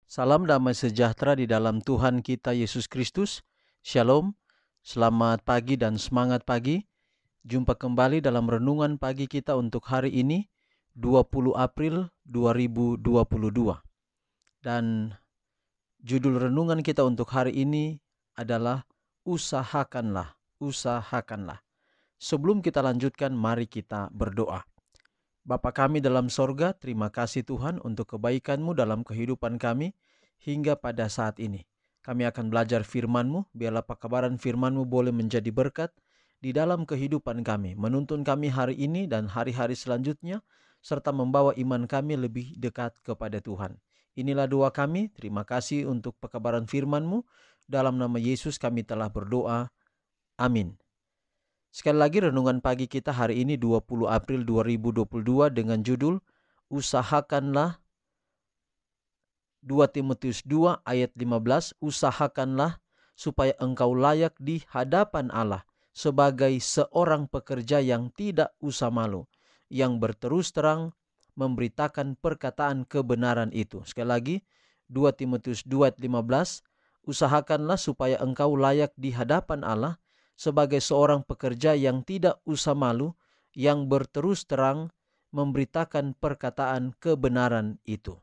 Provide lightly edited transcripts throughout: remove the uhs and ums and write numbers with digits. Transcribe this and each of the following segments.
Salam damai sejahtera di dalam Tuhan kita Yesus Kristus. Shalom, selamat pagi dan semangat pagi. Jumpa kembali dalam renungan pagi kita untuk hari ini, 20 April 2022. Dan judul renungan kita untuk hari ini adalah usahakanlah, usahakanlah. Sebelum kita lanjutkan, mari kita berdoa. Bapa kami dalam sorga, terima kasih Tuhan untuk kebaikan-Mu dalam kehidupan kami hingga pada saat ini. Kami akan belajar firman-Mu, biarlah pekabaran firman-Mu boleh menjadi berkat di dalam kehidupan kami, menuntun kami hari ini dan hari-hari selanjutnya, serta membawa iman kami lebih dekat kepada Tuhan. Inilah doa kami, terima kasih untuk pekabaran firman-Mu, dalam nama Yesus kami telah berdoa, amin. Sekali lagi renungan pagi kita hari ini 20 April 2022 dengan judul Usahakanlah. 2 Timotius 2 ayat 15, usahakanlah supaya engkau layak di hadapan Allah sebagai seorang pekerja yang tidak usah malu, yang berterus terang memberitakan perkataan kebenaran itu. Sekali lagi 2 Timotius 2 ayat 15, usahakanlah supaya engkau layak di hadapan Allah sebagai seorang pekerja yang tidak usah malu, yang berterus terang memberitakan perkataan kebenaran itu.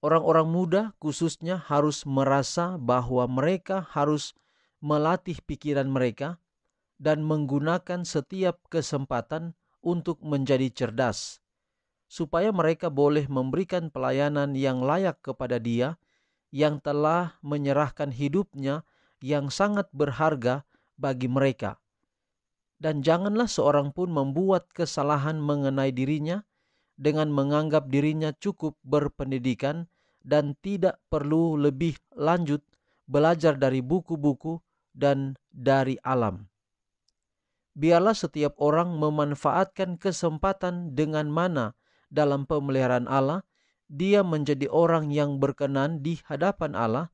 Orang-orang muda khususnya harus merasa bahwa mereka harus melatih pikiran mereka dan menggunakan setiap kesempatan untuk menjadi cerdas, supaya mereka boleh memberikan pelayanan yang layak kepada Dia yang telah menyerahkan hidupnya yang sangat berharga bagi mereka. Dan janganlah seorang pun membuat kesalahan mengenai dirinya dengan menganggap dirinya cukup berpendidikan dan tidak perlu lebih lanjut belajar dari buku-buku dan dari alam. Biarlah setiap orang memanfaatkan kesempatan dengan mana dalam pemeliharaan Allah dia menjadi orang yang berkenan di hadapan Allah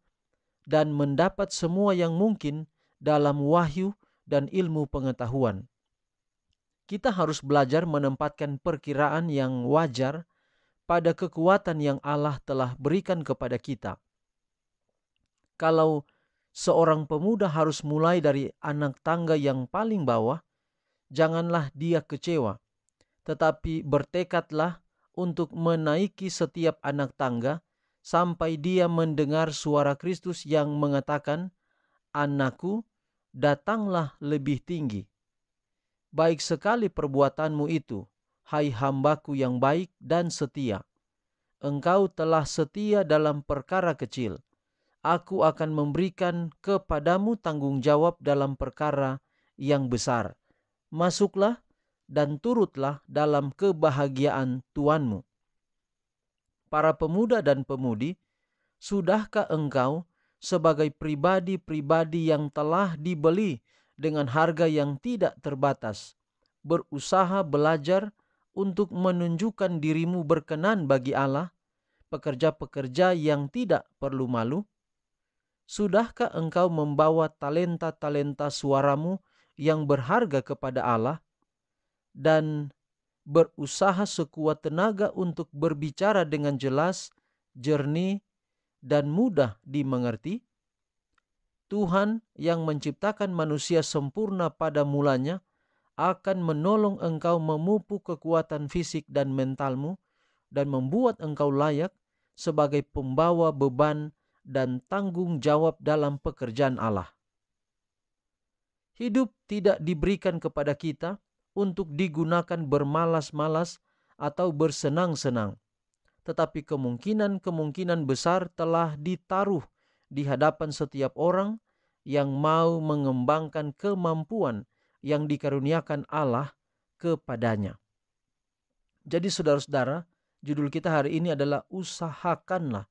dan mendapat semua yang mungkin dalam wahyu dan ilmu pengetahuan. Kita harus belajar menempatkan perkiraan yang wajar pada kekuatan yang Allah telah berikan kepada kita. Kalau seorang pemuda harus mulai dari anak tangga yang paling bawah, janganlah dia kecewa, tetapi bertekadlah untuk menaiki setiap anak tangga sampai dia mendengar suara Kristus yang mengatakan, "Anakku, datanglah lebih tinggi." Baik sekali perbuatanmu itu, hai hambaku yang baik dan setia. Engkau telah setia dalam perkara kecil. Aku akan memberikan kepadamu tanggung jawab dalam perkara yang besar. Masuklah dan turutlah dalam kebahagiaan Tuanmu. Para pemuda dan pemudi, sudahkah engkau sebagai pribadi-pribadi yang telah dibeli dengan harga yang tidak terbatas, berusaha belajar untuk menunjukkan dirimu berkenan bagi Allah, pekerja-pekerja yang tidak perlu malu? Sudahkah engkau membawa talenta-talenta suaramu yang berharga kepada Allah dan berusaha sekuat tenaga untuk berbicara dengan jelas, jernih, dan mudah dimengerti? Tuhan yang menciptakan manusia sempurna pada mulanya akan menolong engkau memupuk kekuatan fisik dan mentalmu dan membuat engkau layak sebagai pembawa beban dan tanggung jawab dalam pekerjaan Allah. Hidup tidak diberikan kepada kita untuk digunakan bermalas-malas atau bersenang-senang, tetapi kemungkinan-kemungkinan besar telah ditaruh di hadapan setiap orang yang mau mengembangkan kemampuan yang dikaruniakan Allah kepadanya. Jadi saudara-saudara, judul kita hari ini adalah usahakanlah.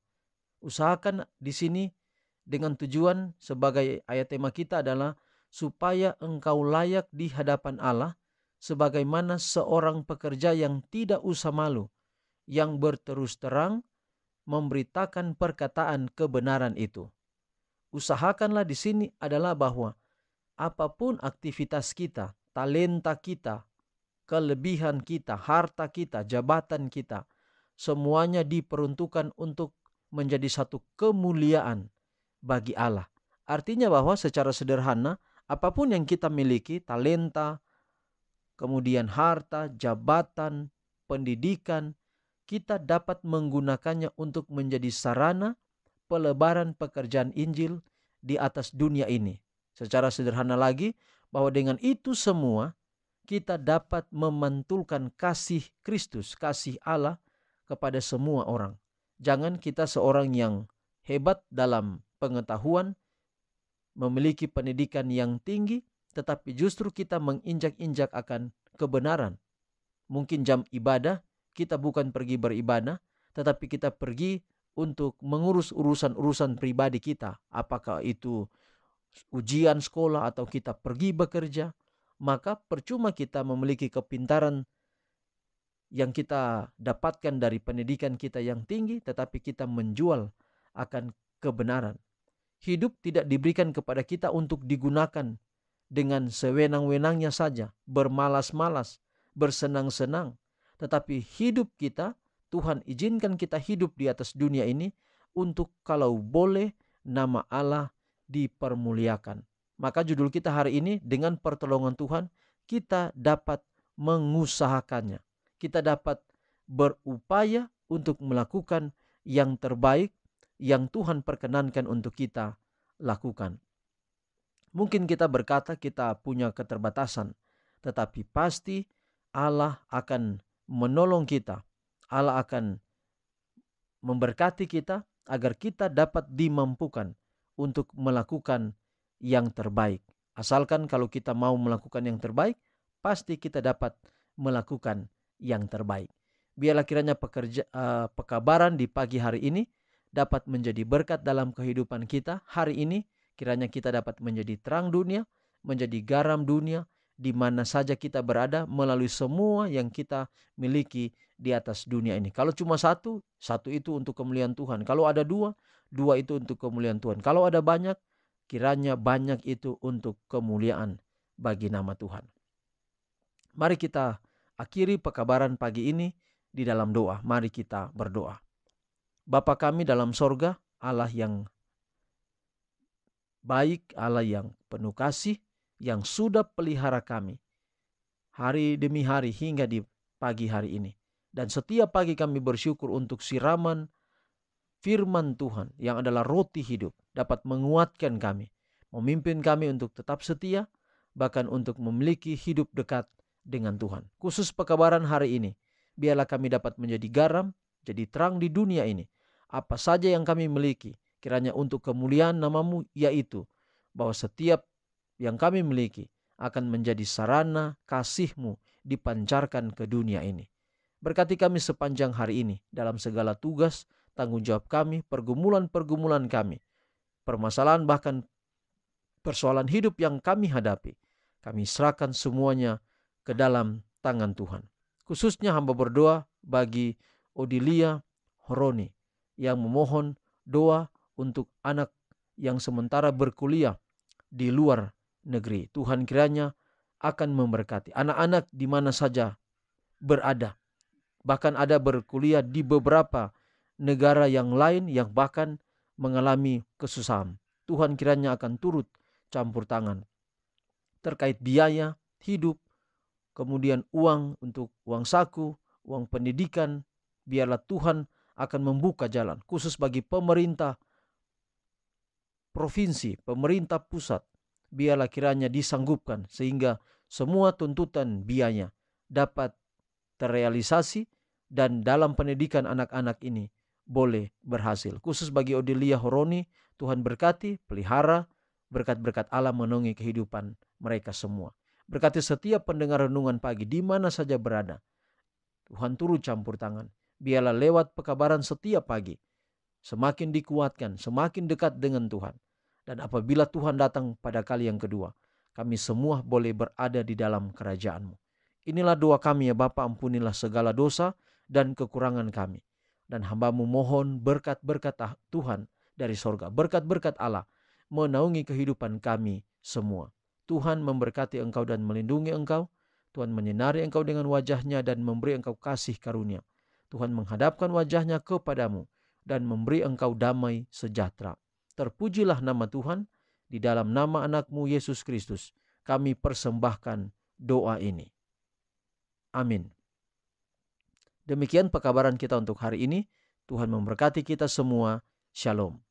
Usahakan di sini dengan tujuan sebagai ayat tema kita adalah supaya engkau layak di hadapan Allah sebagaimana seorang pekerja yang tidak usah malu, yang berterus terang memberitakan perkataan kebenaran itu. Usahakanlah di sini adalah bahwa apapun aktivitas kita, talenta kita, kelebihan kita, harta kita, jabatan kita, semuanya diperuntukkan untuk menjadi satu kemuliaan bagi Allah. Artinya bahwa secara sederhana, apapun yang kita miliki, talenta, kemudian harta, jabatan, pendidikan, kita dapat menggunakannya untuk menjadi sarana pelebaran pekerjaan Injil di atas dunia ini. Secara sederhana lagi, bahwa dengan itu semua kita dapat memantulkan kasih Kristus, kasih Allah kepada semua orang. Jangan kita seorang yang hebat dalam pengetahuan, memiliki pendidikan yang tinggi, tetapi justru kita menginjak-injak akan kebenaran. Mungkin jam ibadah, kita bukan pergi beribadah, tetapi kita pergi untuk mengurus urusan-urusan pribadi kita. Apakah itu ujian sekolah atau kita pergi bekerja, maka percuma kita memiliki kepintaran yang kita dapatkan dari pendidikan kita yang tinggi, tetapi kita menjual akan kebenaran. Hidup tidak diberikan kepada kita untuk digunakan dengan sewenang-wenangnya saja, bermalas-malas, bersenang-senang. Tetapi hidup kita, Tuhan izinkan kita hidup di atas dunia ini untuk kalau boleh nama Allah dipermuliakan. Maka judul kita hari ini, dengan pertolongan Tuhan kita dapat mengusahakannya. Kita dapat berupaya untuk melakukan yang terbaik yang Tuhan perkenankan untuk kita lakukan. Mungkin kita berkata kita punya keterbatasan, tetapi pasti Allah akan menolong kita. Allah akan memberkati kita agar kita dapat dimampukan untuk melakukan yang terbaik. Asalkan kalau kita mau melakukan yang terbaik, pasti kita dapat melakukan yang terbaik. Biarlah kiranya pekabaran di pagi hari ini dapat menjadi berkat dalam kehidupan kita hari ini. Kiranya kita dapat menjadi terang dunia, menjadi garam dunia, di mana saja kita berada melalui semua yang kita miliki di atas dunia ini. Kalau cuma satu itu untuk kemuliaan Tuhan. Kalau ada dua itu untuk kemuliaan Tuhan. Kalau ada banyak, kiranya banyak itu untuk kemuliaan bagi nama Tuhan. Mari kita akhiri pekabaran pagi ini di dalam doa. Mari kita berdoa. Bapa kami dalam sorga, Allah yang baik, Allah yang penuh kasih, yang sudah pelihara kami hari demi hari hingga di pagi hari ini. Dan setiap pagi kami bersyukur untuk siraman firman Tuhan yang adalah roti hidup dapat menguatkan kami, memimpin kami untuk tetap setia, bahkan untuk memiliki hidup dekat dengan Tuhan. Khusus pekabaran hari ini, biarlah kami dapat menjadi garam, jadi terang di dunia ini. Apa saja yang kami miliki, kiranya untuk kemuliaan nama-Mu, yaitu bahwa setiap yang kami miliki akan menjadi sarana kasih-Mu dipancarkan ke dunia ini. Berkati kami sepanjang hari ini dalam segala tugas, tanggung jawab kami, pergumulan-pergumulan kami, permasalahan bahkan persoalan hidup yang kami hadapi. Kami serahkan semuanya ke dalam tangan Tuhan. Khususnya hamba berdoa bagi Odilia Horoni yang memohon doa untuk anak yang sementara berkuliah di luar negeri. Tuhan kiranya akan memberkati anak-anak di mana saja berada. Bahkan ada berkuliah di beberapa negara yang lain yang bahkan mengalami kesusahan. Tuhan kiranya akan turut campur tangan terkait biaya hidup, kemudian uang untuk uang saku, uang pendidikan. Biarlah Tuhan akan membuka jalan khusus bagi pemerintah provinsi, pemerintah pusat. Biarlah kiranya disanggupkan sehingga semua tuntutan biaya dapat terrealisasi dan dalam pendidikan anak-anak ini boleh berhasil. Khusus bagi Odilia Horoni, Tuhan berkati, pelihara, berkat-berkat Allah menaungi kehidupan mereka semua. Berkati setiap pendengar renungan pagi di mana saja berada. Tuhan turut campur tangan. Biarlah lewat pekabaran setiap pagi semakin dikuatkan, semakin dekat dengan Tuhan. Dan apabila Tuhan datang pada kali yang kedua, kami semua boleh berada di dalam kerajaan-Mu. Inilah doa kami ya Bapa, ampunilah segala dosa dan kekurangan kami. Dan hamba-Mu mohon berkat-berkat Tuhan dari sorga, berkat-berkat Allah menaungi kehidupan kami semua. Tuhan memberkati engkau dan melindungi engkau. Tuhan menyinari engkau dengan wajah-Nya dan memberi engkau kasih karunia. Tuhan menghadapkan wajahnya kepadamu dan memberi engkau damai sejahtera. Terpujilah nama Tuhan. Di dalam nama anakmu Yesus Kristus kami persembahkan doa ini. Amin. Demikian pekabaran kita untuk hari ini. Tuhan memberkati kita semua. Shalom.